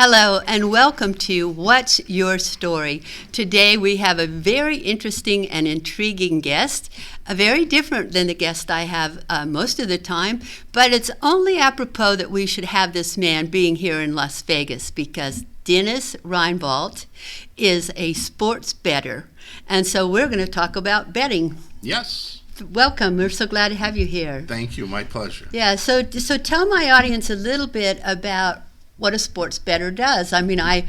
Hello and welcome to What's Your Story? Today we have a very interesting and intriguing guest, very different than the guest I have most of the time, but it's only apropos that we should have this man being here in Las Vegas because Dennis Rhinevault is a sports bettor, and so we're going to talk about betting. Yes. Welcome. We're so glad to have you here. Thank you. My pleasure. Yeah, so tell my audience a little bit about what a sports bettor does. I mean, I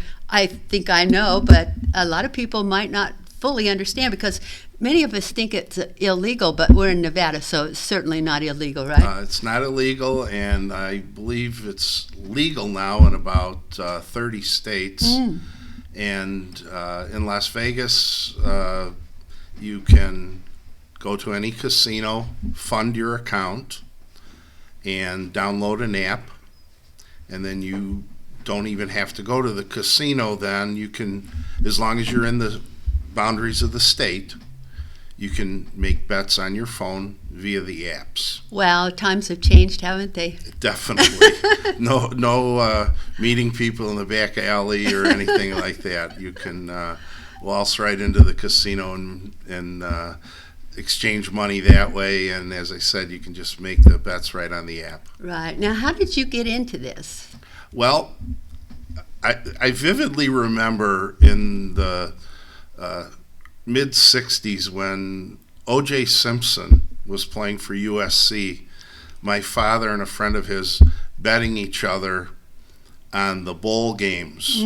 think I know, but a lot of people might not fully understand because many of us think it's illegal, but we're in Nevada, so it's certainly not illegal, right? It's not illegal, and I believe it's legal now in about 30 states. And in Las Vegas, you can go to any casino, fund your account, and download an app. And then you don't even have to go to the casino then. You can, as long as you're in the boundaries of the state, you can make bets on your phone via the apps. Wow, times have changed, haven't they? Definitely. No meeting people in the back alley or anything like that. You can waltz right into the casino and exchange money that way, and as I said, you can just make the bets right on the app. Right. Now, how did you get into this? Well, I vividly remember in the mid-'60s when O.J. Simpson was playing for USC, my father and a friend of his betting each other on the bowl games.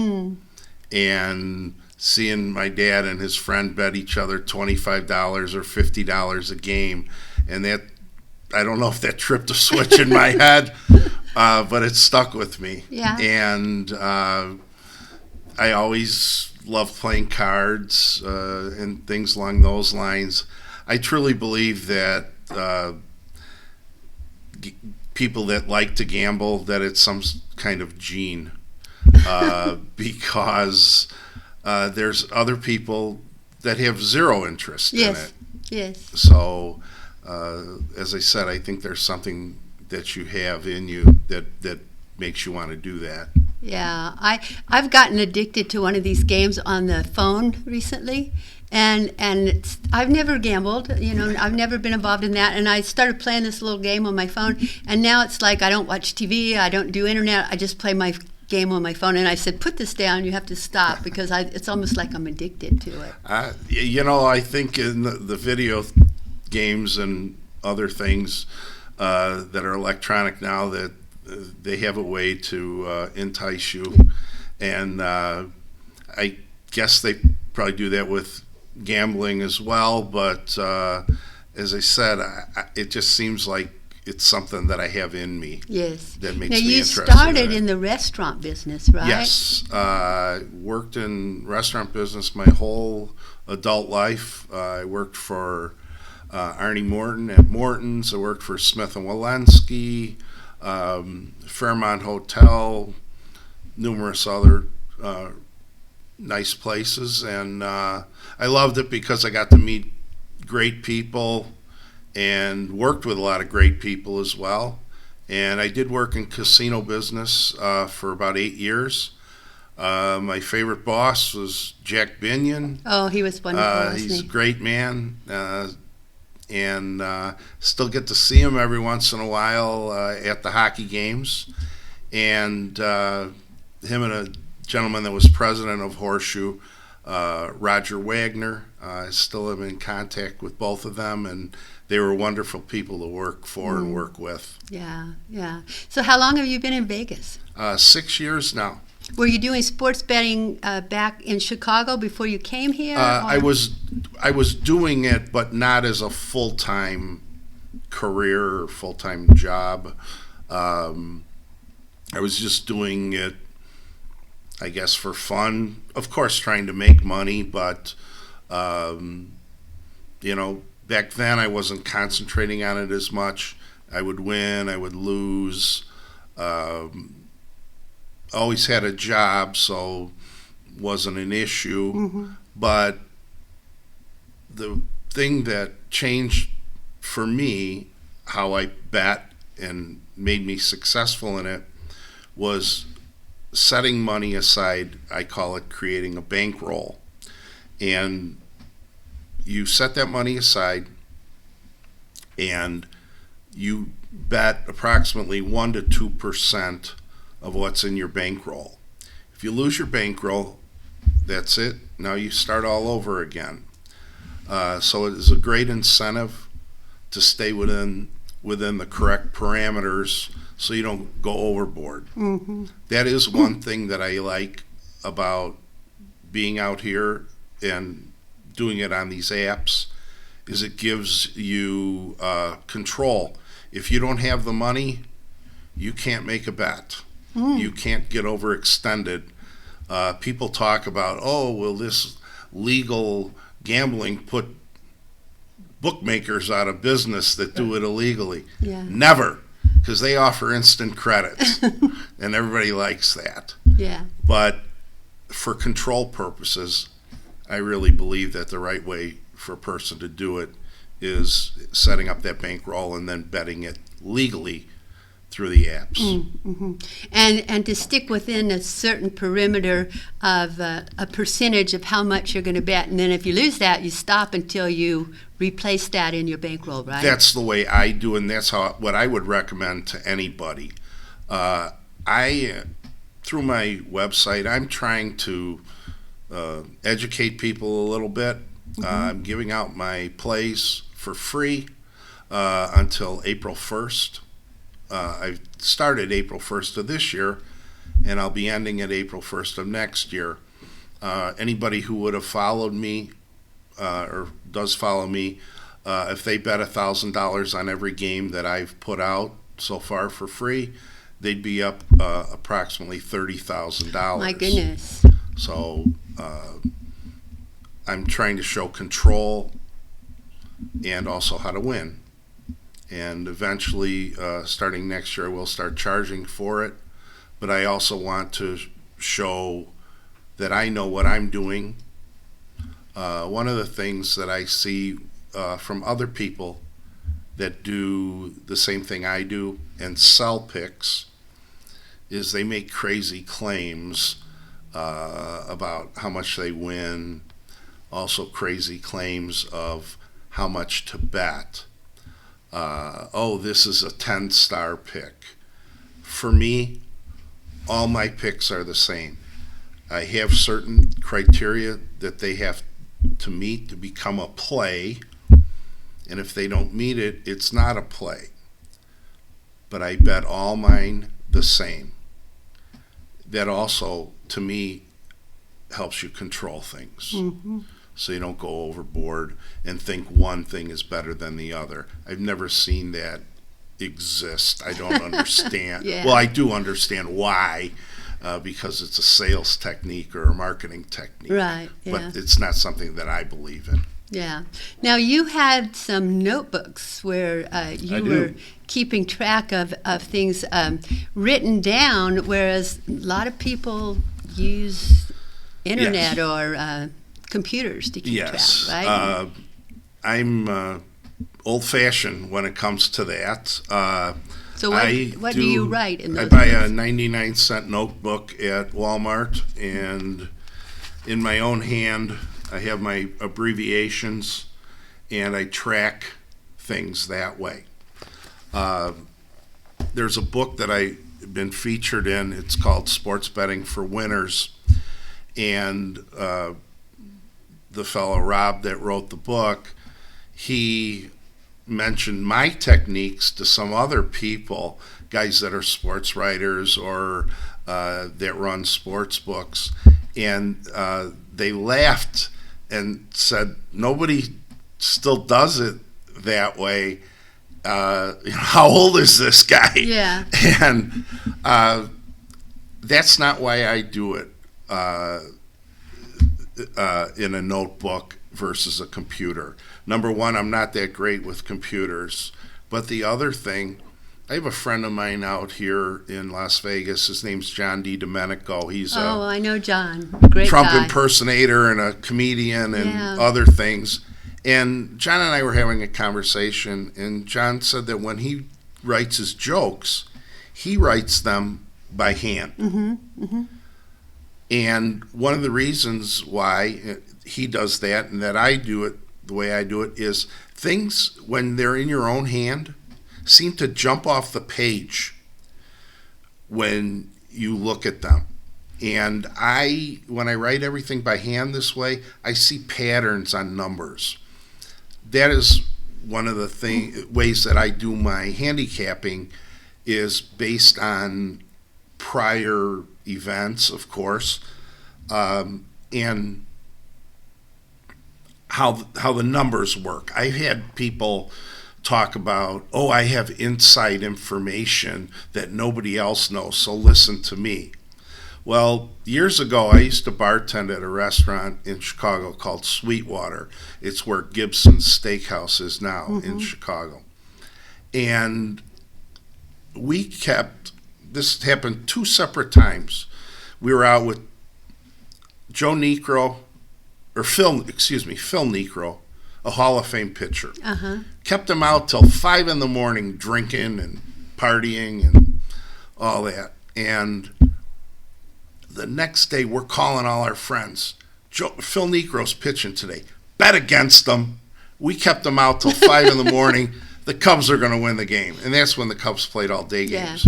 And seeing my dad and his friend bet each other $25 or $50 a game, and that, I don't know if that tripped a switch in my head, but it stuck with me. Yeah. And I always loved playing cards and things along those lines. I truly believe that people that like to gamble, that it's some kind of gene, because there's other people that have zero interest in it. Yes. So, as I said, I think there's something that you have in you that makes you want to do that. Yeah, I've gotten addicted to one of these games on the phone recently, and I've never gambled, I've never been involved in that, and I started playing this little game on my phone, and now it's like I don't watch TV, I don't do internet, I just play my game on my phone, and I said, put this down, you have to stop, because it's almost like I'm addicted to it. I think in the video games and other things that are electronic now, that they have a way to entice you, and I guess they probably do that with gambling as well, but as I said, it just seems like it's something that I have in me. Yes. That makes now, me you interested. started in the restaurant business, right? Yes. Worked in restaurant business my whole adult life. I worked for Arnie Morton at Morton's. I worked for Smith & Walensky, Fairmont Hotel, numerous other nice places. And I loved it because I got to meet great people and worked with a lot of great people as well. And I did work in casino business for about 8 years. My favorite boss was Jack Binion. Oh, he was wonderful. He's a great man, and still get to see him every once in a while at the hockey games. And him and a gentleman that was president of Horseshoe, Roger Wagner, I still am in contact with both of them, and they were wonderful people to work for and work with. Yeah, yeah. So how long have you been in Vegas? 6 years now. Were you doing sports betting back in Chicago before you came here? I was doing it, but not as a full-time career or full-time job. I was just doing it, I guess, for fun. Of course, trying to make money, but back then I wasn't concentrating on it as much. I would win, I would lose. Always had a job, so wasn't an issue. But the thing that changed for me, how I bet and made me successful in it, was setting money aside. I call it creating a bankroll. And you set that money aside and you bet approximately 1 to 2% of what's in your bankroll. If you lose your bankroll, that's it. Now you start all over again. So it is a great incentive to stay within the correct parameters so you don't go overboard. Mm-hmm. That is one thing that I like about being out here and doing it on these apps, is it gives you control. If you don't have the money, you can't make a bet. You can't get overextended. People talk about, oh, will this legal gambling put bookmakers out of business that do it illegally? Yeah. Never, because they offer instant credits, and everybody likes that. Yeah. But for control purposes, I really believe that the right way for a person to do it is setting up that bankroll and then betting it legally through the apps. Mm-hmm. And to stick within a certain perimeter of a percentage of how much you're going to bet, and then if you lose that, you stop until you replace that in your bankroll, right? That's the way I do, and that's what I would recommend to anybody. Through my website, I'm trying to educate people a little bit. I'm giving out my plays for free until April 1st. I started April 1st of this year, and I'll be ending at April 1st of next year. Anybody who would have followed me or does follow me, if they bet $1,000 on every game that I've put out so far for free, they'd be up approximately $30,000. My goodness. So I'm trying to show control and also how to win. And eventually, starting next year, I will start charging for it. But I also want to show that I know what I'm doing. One of the things that I see from other people that do the same thing I do and sell picks is they make crazy claims about how much they win, also crazy claims of how much to bet. This is a 10-star pick. For me, all my picks are the same. I have certain criteria that they have to meet to become a play, and if they don't meet it, it's not a play. But I bet all mine the same. That also, to me, helps you control things. Mm-hmm. So you don't go overboard and think one thing is better than the other. I've never seen that exist. I don't understand. Yeah. Well, I do understand why, because it's a sales technique or a marketing technique. Right, yeah. But it's not something that I believe in. Yeah. Now, you had some notebooks where you were keeping track of things written down, whereas a lot of people use internet or computers to keep track, right? I'm old-fashioned when it comes to that. So what do you write in those? I buy a 99-cent notebook at Walmart, and in my own hand, I have my abbreviations, and I track things that way. There's a book that I've been featured in. It's called Sports Betting for Winners, and the fellow Rob that wrote the book, he mentioned my techniques to some other people, guys that are sports writers or that run sports books, and they laughed and said, nobody still does it that way. How old is this guy? Yeah. And that's not why I do it in a notebook versus a computer. Number one, I'm not that great with computers. But the other thing, I have a friend of mine out here in Las Vegas. His name's John DiDomenico. He's I know John. Great Trump guy. impersonator and a comedian and other things. And John and I were having a conversation, and John said that when he writes his jokes, he writes them by hand. And one of the reasons why he does that and that I do it the way I do it is things, when they're in your own hand, seem to jump off the page when you look at them. And when I write everything by hand this way, I see patterns on numbers. That is one of the ways that I do my handicapping, is based on prior events, of course, and how the numbers work. I've had people talk about, oh, I have inside information that nobody else knows, so listen to me. Well, years ago, I used to bartend at a restaurant in Chicago called Sweetwater. It's where Gibson's Steakhouse is now in Chicago. And this happened 2 separate times. We were out with Phil Necro, a Hall of Fame pitcher. Kept him out till 5 a.m. drinking and partying and all that. And the next day, we're calling all our friends. Phil Necro's pitching today. Bet against them. We kept him out till 5 a.m. The Cubs are going to win the game. And that's when the Cubs played all day games.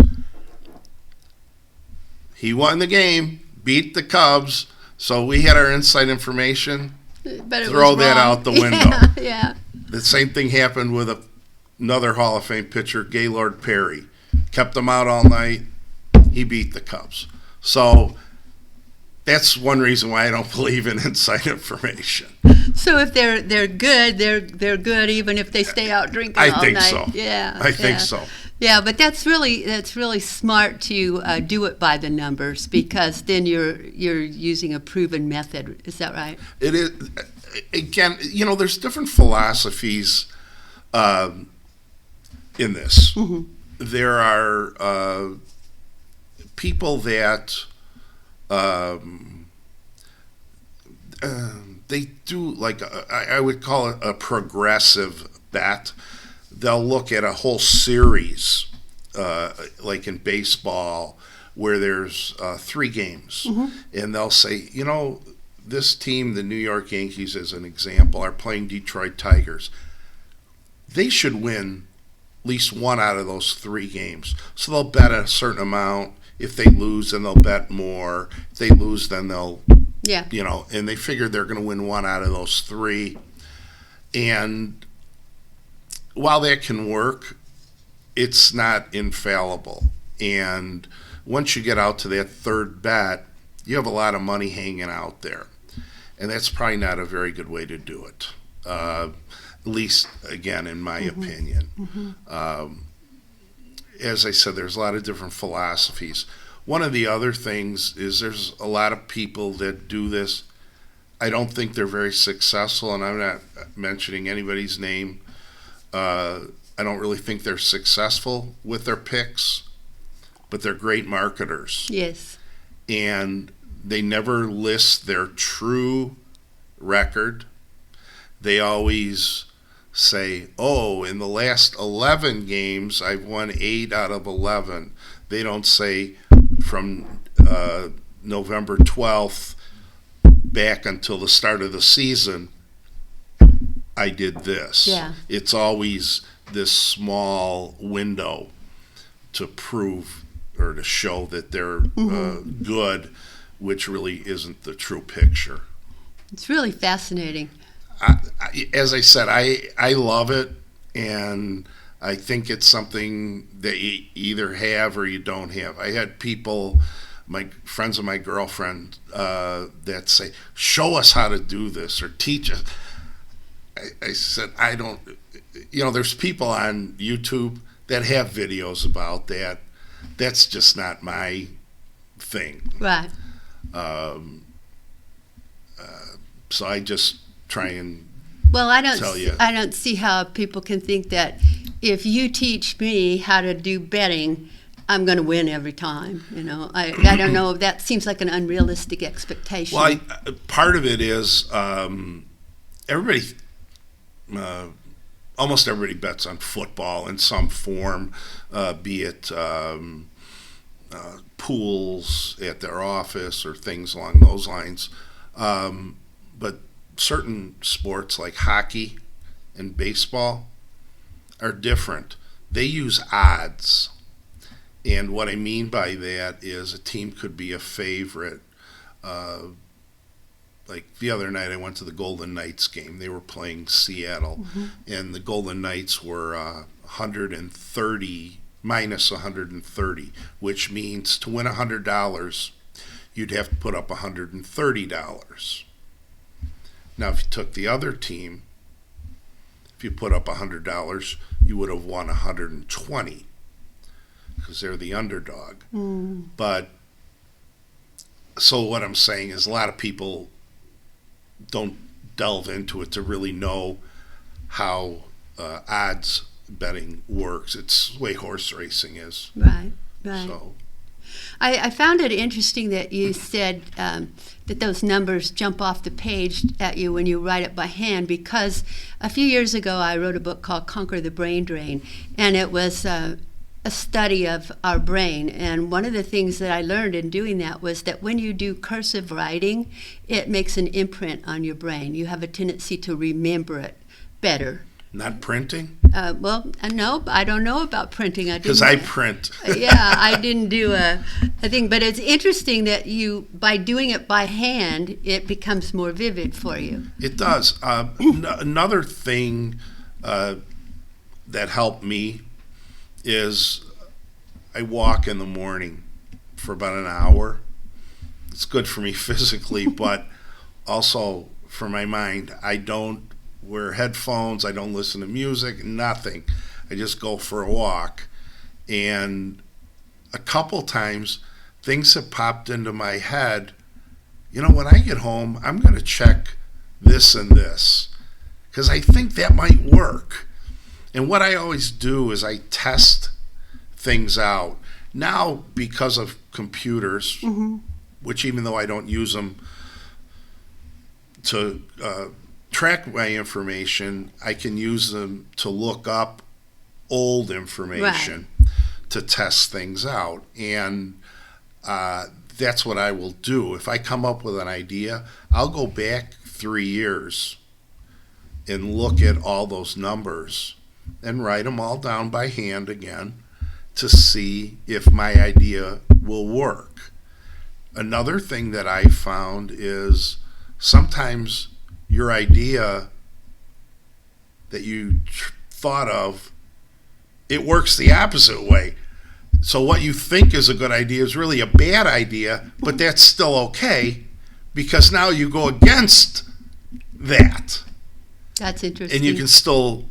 He won the game, beat the Cubs, so we had our inside information. But throw that out the window. Yeah. The same thing happened with another Hall of Fame pitcher, Gaylord Perry. Kept him out all night. He beat the Cubs. So that's one reason why I don't believe in inside information. So if they're good, they're good even if they stay out drinking all night. I think so. Yeah. I think so. Yeah, but that's really smart to do it by the numbers, because then you're using a proven method. Is that right? It is. Again, there's different philosophies in this. There are people that they do, like, I would call it a progressive bet. They'll look at a whole series, like in baseball, where there's 3 games, and they'll say, this team, the New York Yankees, as an example, are playing Detroit Tigers. They should win at least 1 out of those 3 games. So they'll bet a certain amount. If they lose, then they'll bet more. If they lose, then they'll, and they figure they're going to win 1 out of those 3. And while that can work, it's not infallible. And once you get out to that 3rd bet, you have a lot of money hanging out there. And that's probably not a very good way to do it, at least, again, in my opinion. As I said, there's a lot of different philosophies. One of the other things is there's a lot of people that do this. I don't think they're very successful, and I'm not mentioning anybody's name. I don't really think they're successful with their picks, but they're great marketers. Yes. And they never list their true record. They always say, oh, in the last 11 games, I've won 8 out of 11. They don't say from November 12th back until the start of the season, I did this. Yeah. It's always this small window to prove or to show that they're good, which really isn't the true picture. It's really fascinating. As I said, I love it, and I think it's something that you either have or you don't have. I had people, my friends of my girlfriend, that say, show us how to do this or teach us. I said, I don't, there's people on YouTube that have videos about that. That's just not my thing. Right. So I just try and tell you. I don't see how people can think that if you teach me how to do betting, I'm going to win every time. I don't know. That seems like an unrealistic expectation. Well, part of it is everybody, almost everybody bets on football in some form, be it pools at their office or things along those lines. But certain sports like hockey and baseball are different. They use odds. And what I mean by that is a team could be a favorite. Like the other night, I went to the Golden Knights game. They were playing Seattle, and the Golden Knights were 130 minus 130, which means to win $100, you'd have to put up $130. Now, if you took the other team, if you put up $100, you would have won 120 because they're the underdog. But so what I'm saying is a lot of people don't delve into it to really know how odds betting works. It's the way horse racing is. Right. So I found it interesting that you said that those numbers jump off the page at you when you write it by hand, because a few years ago I wrote a book called Conquer the Brain Drain, and it was a study of our brain. And one of the things that I learned in doing that was that when you do cursive writing, it makes an imprint on your brain. You have a tendency to remember it better. Not printing? No, I don't know about printing. Because I print. I didn't do a thing. But it's interesting that by doing it by hand, it becomes more vivid for you. It does. Another thing that helped me is I walk in the morning for about an hour. It's good for me physically, but also for my mind. I don't wear headphones. I don't listen to music, nothing. I just go for a walk. And a couple times, things have popped into my head. When I get home, I'm going to check this and this because I think that might work. And what I always do is I test things out. Now, because of computers, which even though I don't use them to track my information, I can use them to look up old information to test things out. And that's what I will do. If I come up with an idea, I'll go back 3 years and look at all those numbers and write them all down by hand again to see if my idea will work. Another thing that I found is sometimes your idea that you thought of, it works the opposite way. So what you think is a good idea is really a bad idea, but that's still okay because now you go against that. That's interesting. And you can still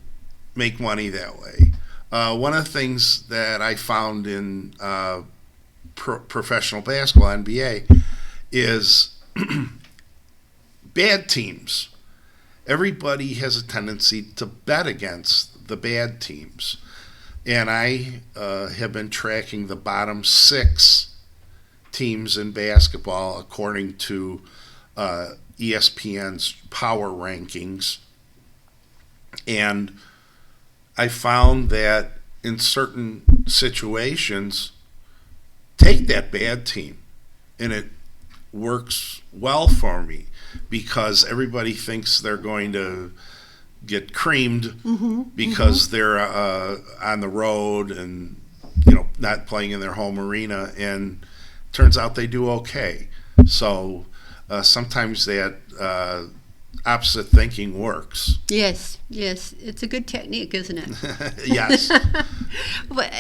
make money that way. One of the things that I found in professional basketball, NBA, is bad teams. Everybody has a tendency to bet against the bad teams. And I have been tracking the bottom 6 teams in basketball according to ESPN's power rankings. And I found that in certain situations, take that bad team, and it works well for me because everybody thinks they're going to get creamed because they're on the road and not playing in their home arena, and turns out they do okay. So sometimes that opposite thinking works. Yes, it's a good technique, isn't it? Yes. But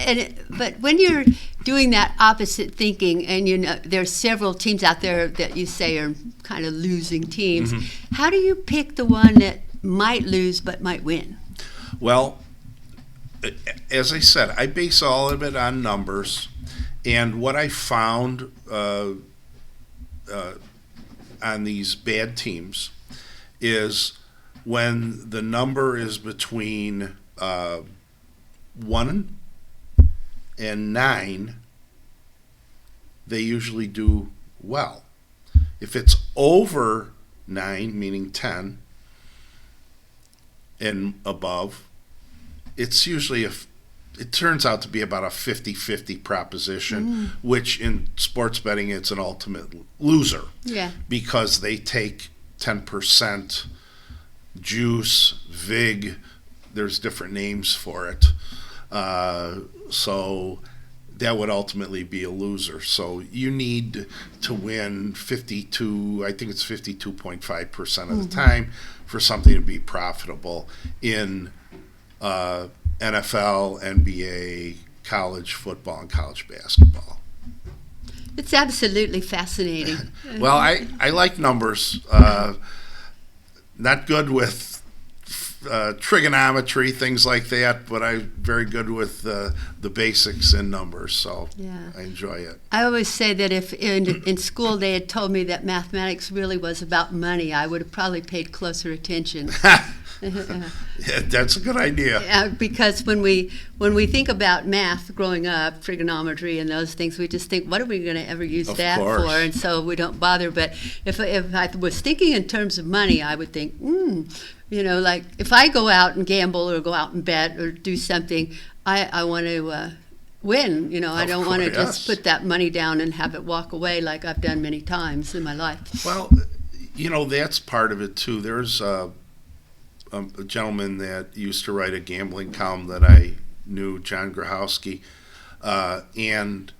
when you're doing that opposite thinking, and there's several teams out there that you say are kind of losing teams, how do you pick the one that might lose but might win? Well, as I said, I base all of it on numbers, and what I found on these bad teams is when the number is between 1 and 9, they usually do well. If it's over 9, meaning 10 and above, it's usually a it turns out to be about a 50-50 proposition, which in sports betting it's an ultimate loser. Yeah. Because they take 10% juice, vig, there's different names for it. So that would ultimately be a loser. So you need to win 52.5% of the time for something to be profitable in NFL, NBA, college football, and college basketball. It's absolutely fascinating. Well, I like numbers. Not good with trigonometry, things like that, but I'm very good with the basics in numbers, so Yeah. I enjoy it. I always say that if in school they had told me that mathematics really was about money, I would have probably paid closer attention. Yeah, that's a good idea. Because when we think about math growing up, trigonometry and those things, we just think, what are we going to ever use Of that course. for? And so we don't bother. But if I was thinking in terms of money, I would think, like if I go out and gamble or go out and bet or do something, I want to win. I don't want to just put that money down and have it walk away like I've done many times in my life. Well, that's part of it too. There's a gentleman that used to write a gambling column that I knew, John Grahowski, and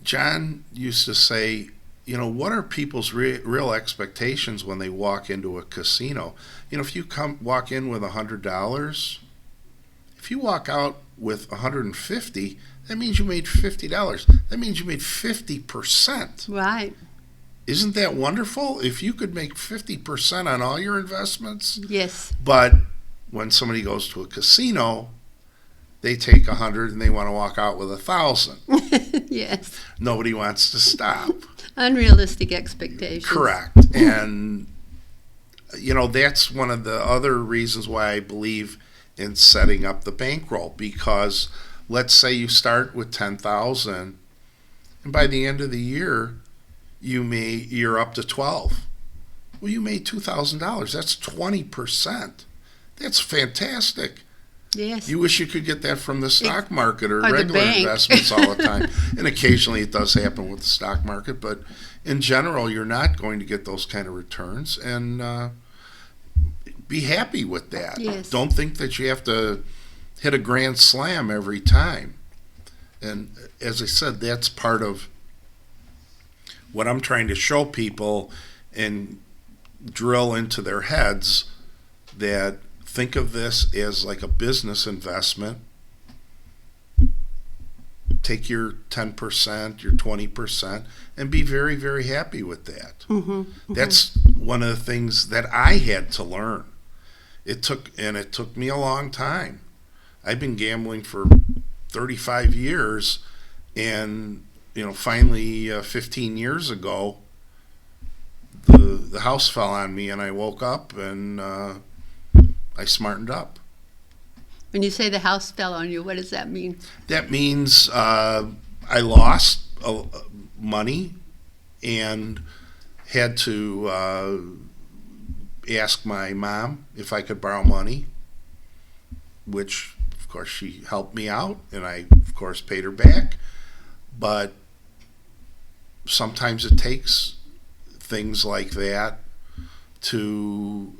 John used to say, what are people's real expectations when they walk into a casino? If you walk in with $100, if you walk out with $150, that means you made $50. That means you made 50%. Right. Isn't that wonderful? If you could make 50% on all your investments? Yes. But when somebody goes to a casino, they take 100 and they want to walk out with 1,000. Yes. Nobody wants to stop. Unrealistic expectations. Correct. And, that's one of the other reasons why I believe in setting up the bankroll. Because let's say you start with 10,000 and by the end of the year, you're up to 12. Well, you made $2,000. That's 20%. That's fantastic. Yes. You wish you could get that from the stock market or the regular bank. investments all the time. And occasionally it does happen with the stock market, but in general, you're not going to get those kind of returns. And be happy with that. Yes. Don't think that you have to hit a grand slam every time. And as I said, that's part of what I'm trying to show people and drill into their heads, that think of this as like a business investment. Take your 10%, your 20%, and be very, very happy with that. That's one of the things that I had to learn. It took me a long time. I've been gambling for 35 years, and finally 15 years ago, the house fell on me, and I woke up and I smartened up. When you say the house fell on you, what does that mean? That means I lost money and had to ask my mom if I could borrow money, which of course she helped me out, and I of course paid her back. But sometimes it takes things like that to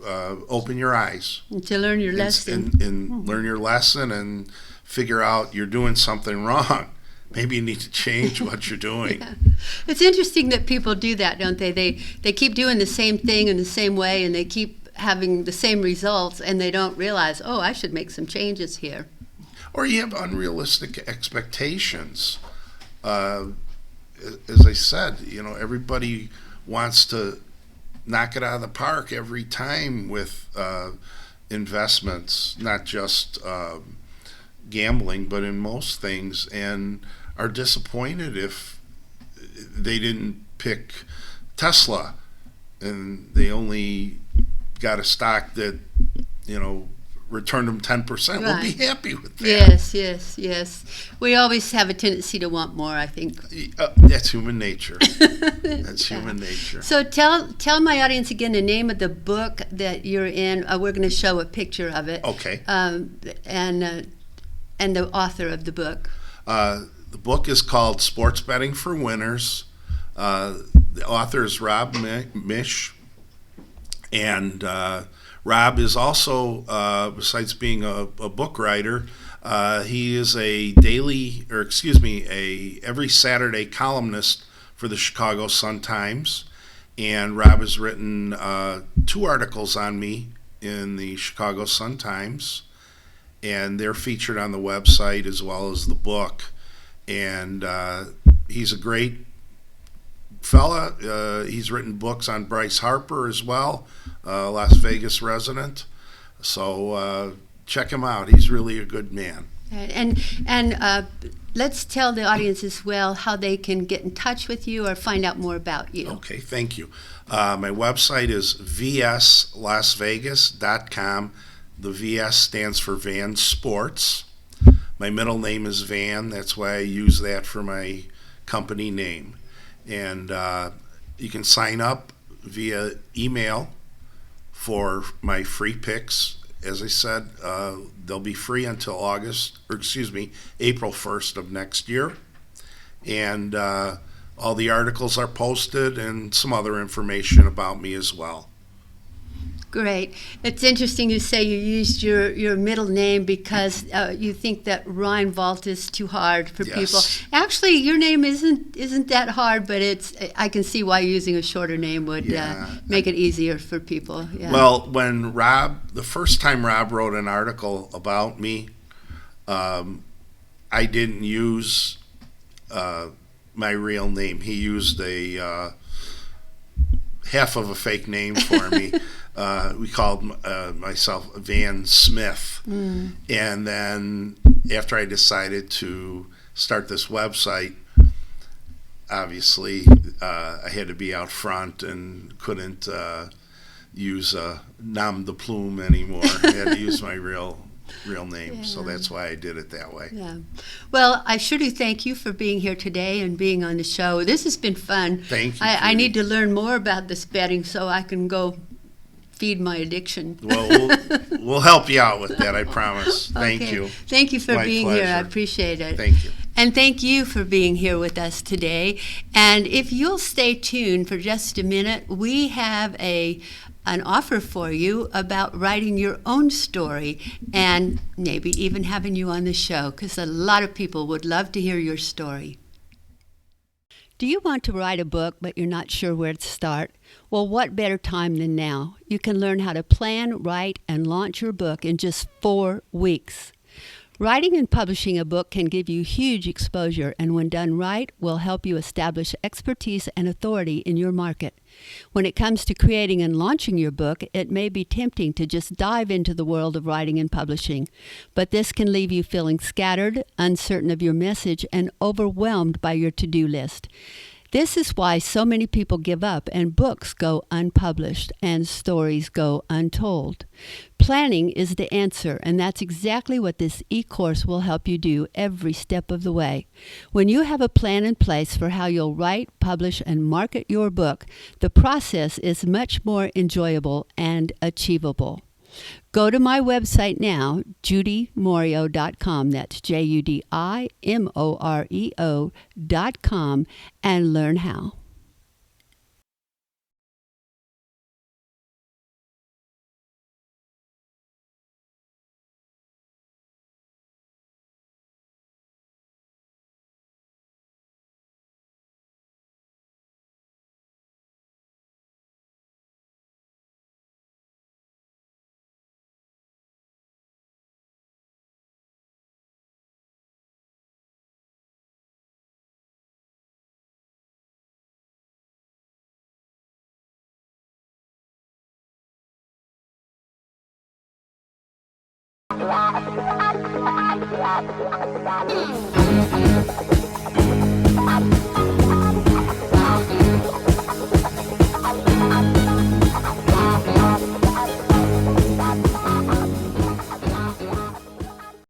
open your eyes. To learn your lesson. And learn your lesson and figure out you're doing something wrong. Maybe you need to change what you're doing. Yeah. It's interesting that people do that, don't they? They keep doing the same thing in the same way, and they keep having the same results, and they don't realize, I should make some changes here. Or you have unrealistic expectations. As I said, everybody wants to knock it out of the park every time with investments, not just gambling, but in most things, and are disappointed if they didn't pick Tesla and they only got a stock that returned them 10%. Right. We'll be happy with that. Yes. We always have a tendency to want more, I think. That's human nature. That's human nature. So tell my audience again the name of the book that you're in. We're going to show a picture of it. Okay. And and the author of the book? The book is called Sports Betting for Winners. The author is Rob Mish, and Rob is also, besides being a book writer, he is a every Saturday columnist for the Chicago Sun-Times, and Rob has written 2 articles on me in the Chicago Sun-Times, and they're featured on the website as well as the book. And he's a great fella. He's written books on Bryce Harper as well, Las Vegas resident. So check him out. He's really a good man. And let's tell the audience as well how they can get in touch with you or find out more about you. Okay, thank you. My website is vslasvegas.com. The VS stands for Van Sports. My middle name is Van. That's why I use that for my company name. And you can sign up via email for my free picks. As I said, they'll be free until April 1st of next year. And all the articles are posted and some other information about me as well. Great. It's interesting you say you used your middle name because you think that Rhinevault is too hard for people. Actually, your name isn't that hard, but I can see why using a shorter name would make it easier for people. Yeah. Well, when the first time Rob wrote an article about me, I didn't use my real name. He used a half of a fake name for me. We called myself Van Smith. And then after I decided to start this website, obviously I had to be out front and couldn't use a nom de plume anymore. I had to use my real name. So that's why I did it that way. Yeah. Well, I sure do thank you for being here today and being on the show. This has been fun. Thank you. I need to learn more about this betting so I can go feed my addiction. Well, we'll help you out with that, I promise. Thank you. Thank you for being pleasure. here. I appreciate it. Thank you. And thank you for being here with us today. And if you'll stay tuned for just a minute, we have an offer for you about writing your own story and maybe even having you on the show, because a lot of people would love to hear your story. Do you want to write a book, but you're not sure where to start? Well, what better time than now? You can learn how to plan, write, and launch your book in just 4 weeks. Writing and publishing a book can give you huge exposure, and when done right, will help you establish expertise and authority in your market. When it comes to creating and launching your book, it may be tempting to just dive into the world of writing and publishing, but this can leave you feeling scattered, uncertain of your message, and overwhelmed by your to-do list. This is why so many people give up and books go unpublished and stories go untold. Planning is the answer, and that's exactly what this e-course will help you do every step of the way. When you have a plan in place for how you'll write, publish, and market your book, the process is much more enjoyable and achievable. Go to my website now, JudyMoreo.com. That's JudyMoreo.com, and learn how.